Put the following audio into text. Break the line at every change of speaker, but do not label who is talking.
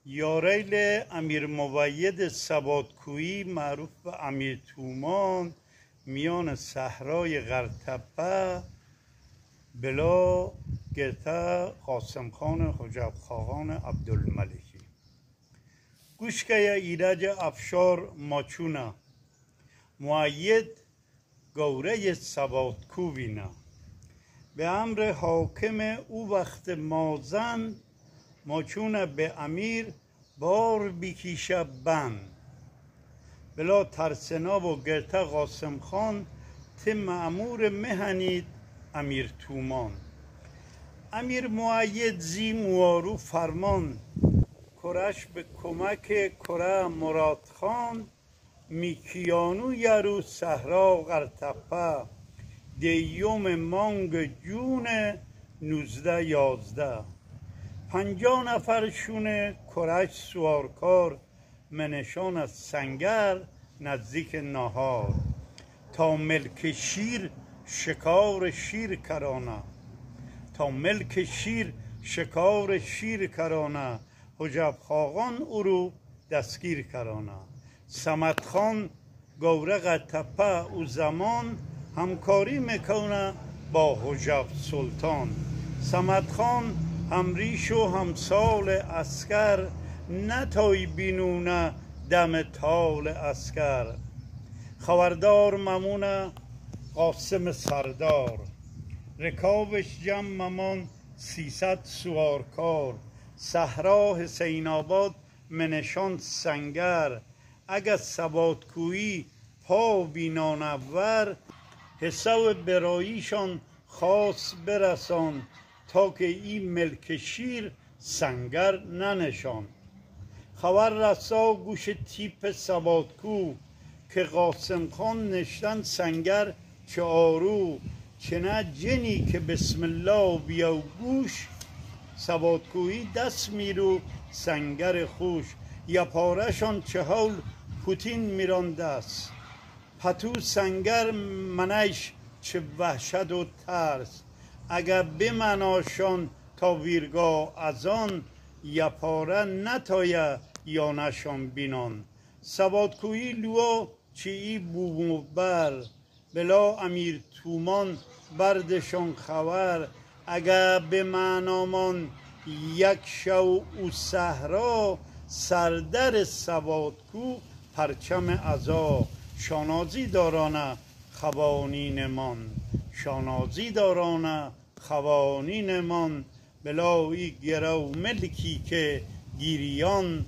یاریل امیر موید سباتکویی معروف به امیر تومان میان صحرای قرطبه بلا گرته قاسم خان حجاب خاقان عبدالملکی گوشکه ایرج افشار ماچونه موید گوره سباتکوینا به امر حاکم او وقت مازن ماچونه به امیر بار بیکیشه بند بلا ترسنا و گرته قاسم خان ته معمور مهنید امیر تومان امیر موید زی موارو فرمان کرش به کمک کره مراد خان میکیانو یرو صحرا قرطبه دیوم مانگ جون 1911 50 نفرشون کرش سوارکار منشان از سنگر نزدیک نهار تا ملک شیر شکار شیر کرانه حجاب خاقان او رو دستگیر کرانه صمد خان گوره قرطبه او زمان همکاری میکنه با حجاب سلطان صمد خان هم ریش و همسال اسکر نتای بینونه دم تال اسکر خبردار ممونه قاسم سردار رکابش جمع ممان 300 سوارکار صحرا حسین آباد منشان سنگر اگر سباتکویی پا بینانور حساب براییشان خاص برسان تا که این ملک شیر سنگر ننشان خبر رسا گوش تیپ سباتکو که قاسم خان نشتن سنگر چه آرو چه نه جنی که بسم الله بیا گوش سباتکویی دست میرو سنگر خوش یا پارشان چه حول پوتین میران دست پتو سنگر منش چه وحشت و ترس اگر بمناشان تا ویرگاه از آن یا پاره نتایه یا نشان بینان سباتکویی لوا چه ای بومبر بلا امیر تومان بردشان خبر اگر به معنامان یک شو او صحرا سردر سباتکو پرچم عزا شانازی دارانه خوانین من بلا ای گرو ملکی که گیریان